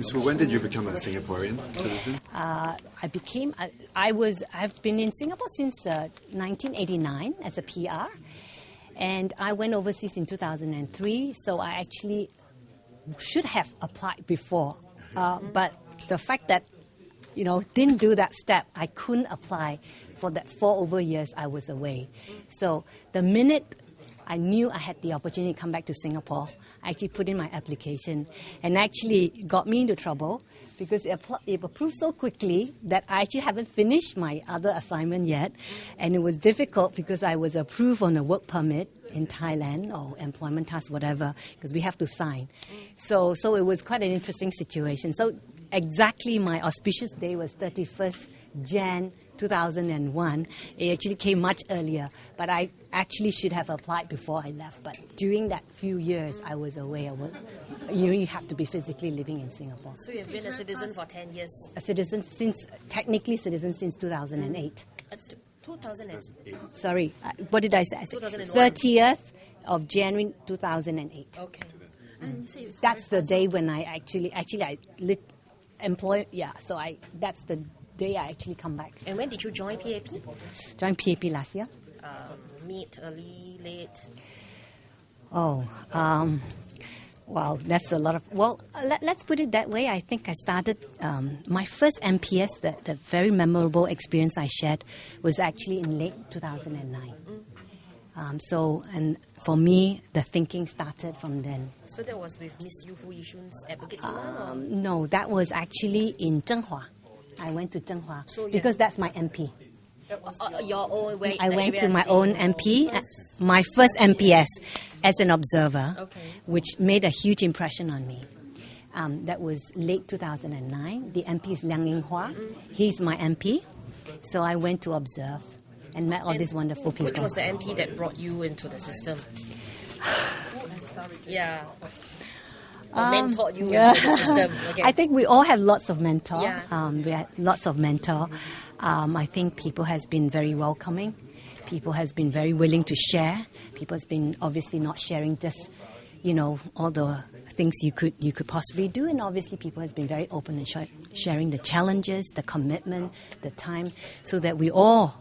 Ms. Fu, when did you become a Singaporean citizen? I've been in Singapore since 1989 as a PR, and I went overseas in 2003, so I actually should have applied before. But the fact that, didn't do that step, I couldn't apply for that 4 over years I was away. So the minute I knew I had the opportunity to come back to Singapore, I actually put in my application, and actually got me into trouble because it approved so quickly that I actually haven't finished my other assignment yet, and it was difficult because I was approved on a work permit in Thailand or employment task, whatever, because we have to sign. So it was quite an interesting situation. So exactly my auspicious day was 31st Jan 2001. It actually came much earlier, but I actually should have applied before I left. But during that few years I was away, you have to be physically living in Singapore. So you've been a citizen for 10 years? Technically citizen since 2008. 2008? Sorry, what did I say? 2001. 30th of January 2008. Okay. And you say it was That's the day when I that's the day I actually come back. And when did you join PAP? Joined PAP last year. Mid, early, late? Wow, that's a lot of... Well, let's put it that way. I think I started... my first MPS, the very memorable experience I shared, was actually in late 2009. And for me, the thinking started from then. So that was with Miss Yu Fu Yishun's advocate? No, that was actually in Zhenghua. I went to Zhenghua because that's my MP. Your own way. I went to my own MP, my first MPS as an observer, which made a huge impression on me. That was late 2009. The MP is Liang Yinghua. He's my MP. So I went to observe and met all these wonderful people. Which was the MP that brought you into the system? Yeah. Or mentored you into the system? Okay. I think we all have lots of mentors. Yeah. We had lots of mentors. I think people has been very welcoming. People has been very willing to share. People has been obviously not sharing just, all the things you could possibly do. And obviously people has been very open and sharing the challenges, the commitment, the time, so that we all,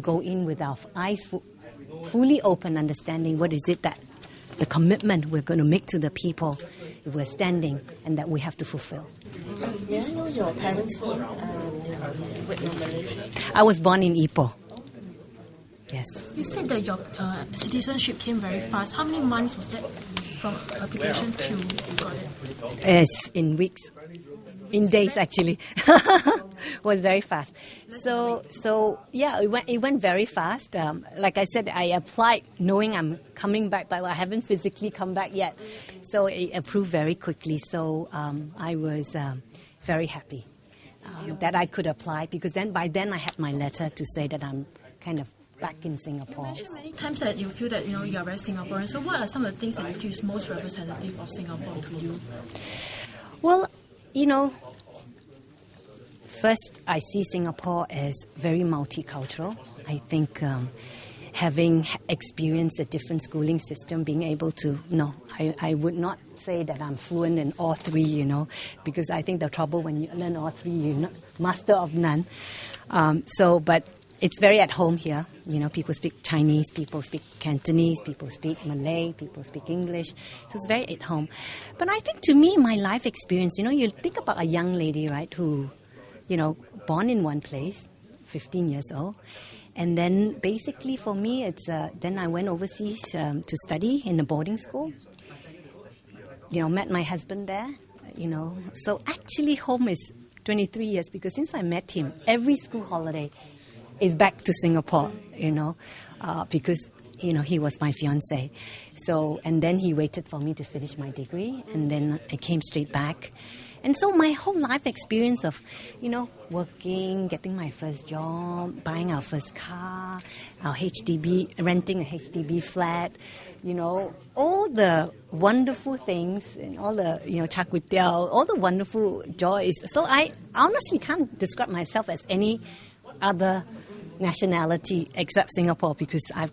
go in with our eyes fully open, understanding what is it that the commitment we're going to make to the people if we're standing and that we have to fulfill. May I know your parents were in Malaysia? I was born in Ipoh. Yes. You said that your citizenship came very fast. How many months was that from application to you got it? Yes, in weeks. In days, actually. Was very fast. So yeah, it went very fast. Like I said, I applied knowing I'm coming back, but I haven't physically come back yet. So it approved very quickly. So I was very happy that I could apply, because by then I had my letter to say that I'm kind of back in Singapore. You mentioned many times that you feel that you are very Singaporean. So what are some of the things that you feel is most representative of Singapore to you? Well, first I see Singapore as very multicultural. I think having experienced a different schooling system, being able to, I would not say that I'm fluent in all three, because I think the trouble when you learn all three, you're not master of none. But it's very at home here. People speak Chinese, people speak Cantonese, people speak Malay, people speak English. So it's very at home. But I think to me, my life experience, you think about a young lady, right, who, born in one place, 15 years old. And then basically for me, it's then I went overseas to study in a boarding school. Met my husband there, So actually home is 23 years, because since I met him, every school holiday is back to Singapore, because, he was my fiancé. So, and then he waited for me to finish my degree, and then I came straight back. And so my whole life experience of, working, getting my first job, buying our first car, renting a HDB flat, all the wonderful things and all the, char kway teow, all the wonderful joys. So I honestly can't describe myself as any other nationality except Singapore, because I've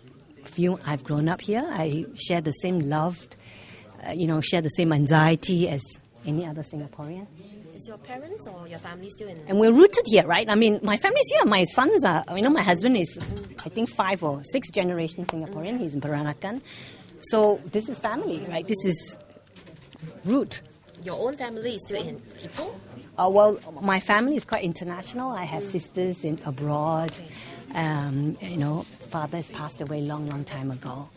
grown up here. I share the same love, share the same anxiety as any other Singaporean. Is your parents or your family still in? And we're rooted here, right? I mean, my family's here. My sons are, my husband is, I think, 5 or 6 generation Singaporean. He's in Peranakan. So this is family, right? This is root. Your own family is still in Ipoh? Well, my family is quite international. I have sisters abroad. Father has passed away long time ago.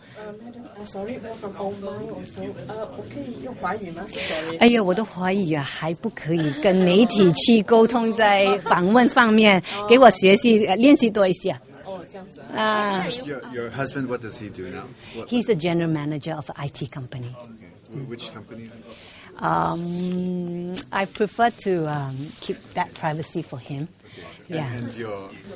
Madam, sorry, we're from online also. Okay, 用华语吗？ Sorry. 哎呀，我都怀疑啊，还不可以跟媒体去沟通，在访问方面，给我学习练习多一些。哦，这样子啊。Your husband, what does he do now? He's the general manager of an IT company. Which company? I prefer to keep that privacy for him. Yeah. And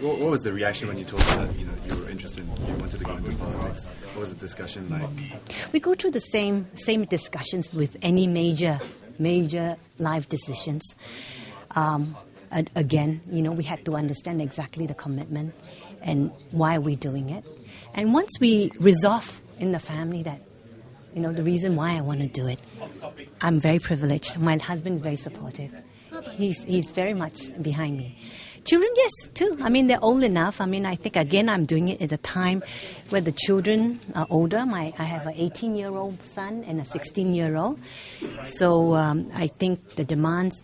what was the reaction when you told him that you were interested, you wanted to go into politics? What was the discussion like? We go through the same discussions with any major life decisions. Again, we had to understand exactly the commitment and why we're doing it. And once we resolve in the family that, the reason why I want to do it, I'm very privileged. My husband is very supportive. He's very much behind me. Children, yes, too. I mean, they're old enough. I mean, I think, again, I'm doing it at a time where the children are older. I have an 18-year-old son and a 16-year-old. So I think the demands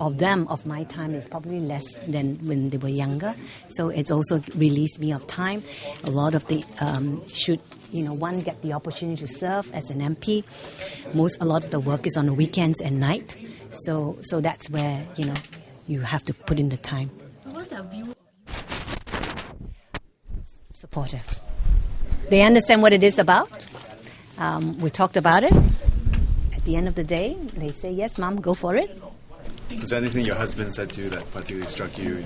of my time is probably less than when they were younger. So it's also released me of time. A lot of the one get the opportunity to serve as an MP. A lot of the work is on the weekends and night. So that's where, you have to put in the time. What's their view? Supportive. They understand what it is about. We talked about it. At the end of the day, they say, yes, Mom, go for it. Is there anything your husband said to you that particularly struck you,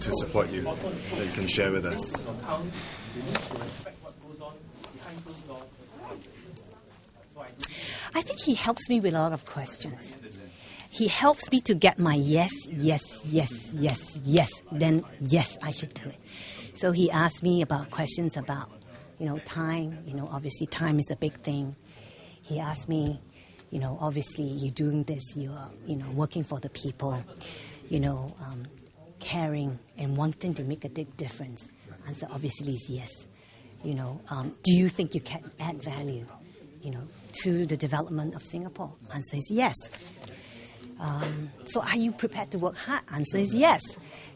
to support you, that you can share with us? I think he helps me with a lot of questions. He helps me to get my yes. Then yes, I should do it. So he asked me about questions about, time. Obviously time is a big thing. He asked me, obviously you're doing this, you're, working for the people, caring and wanting to make a big difference. Answer obviously is yes. Do you think you can add value, to the development of Singapore? Answer is yes. So are you prepared to work hard? Answer is yes.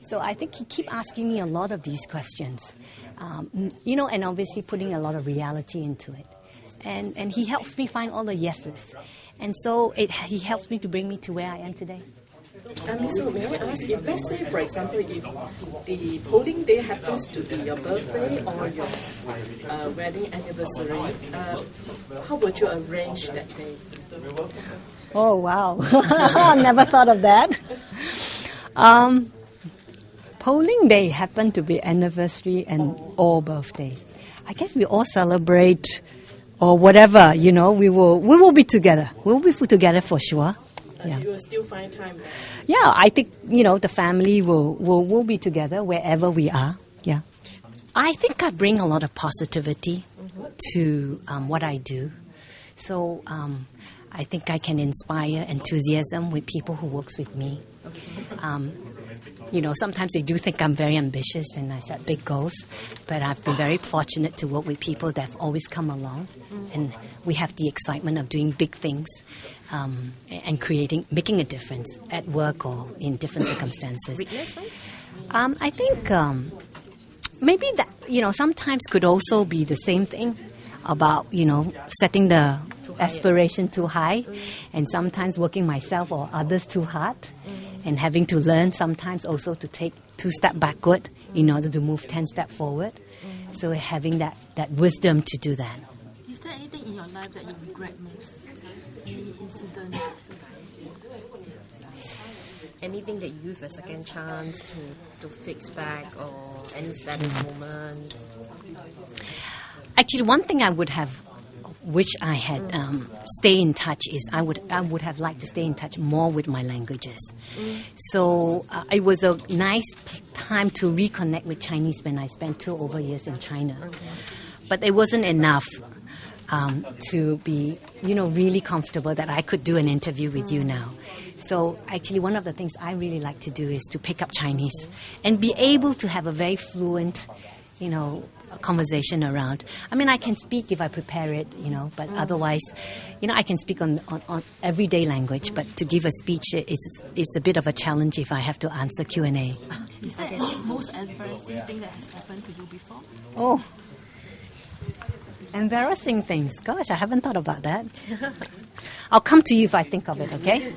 So I think he keep asking me a lot of these questions, and obviously putting a lot of reality into it. And he helps me find all the yeses. And so he helps me to bring me to where I am today. So may I ask, if let's say, for example, if the polling day happens to be your birthday or your wedding anniversary, how would you arrange that day? Oh, wow. Never thought of that. Polling day happened to be anniversary and or birthday. I guess we all celebrate or whatever, we will be together. We'll be together for sure. Yeah. You will still find time. Yeah, I think, the family will be together wherever we are. Yeah. I think I bring a lot of positivity to what I do. So I think I can inspire enthusiasm with people who works with me. Sometimes they do think I'm very ambitious and I set big goals, but I've been very fortunate to work with people that have always come along, and we have the excitement of doing big things and making a difference at work or in different circumstances. I think maybe that, sometimes could also be the same thing about, setting the aspiration too high and sometimes working myself or others too hard. And having to learn sometimes also to take 2 steps backward in order to move 10 steps forward. So having that wisdom to do that. Is there anything in your life that you regret most? Any incident? Anything that you use a second chance to fix back, or any saddest moment? Actually, one thing I would have which I had stay in touch is I would have liked to stay in touch more with my languages. So it was a nice time to reconnect with Chinese when I spent 2 over years in China. But it wasn't enough to be, really comfortable that I could do an interview with you now. So actually one of the things I really like to do is to pick up Chinese and be able to have a very fluent, a conversation around. I mean, I can speak if I prepare it, but otherwise, I can speak on everyday language, but to give a speech, it's a bit of a challenge if I have to answer Q&A. Is there any most embarrassing thing that has happened to you before? Oh, embarrassing things. Gosh, I haven't thought about that. I'll come to you if I think of it, okay?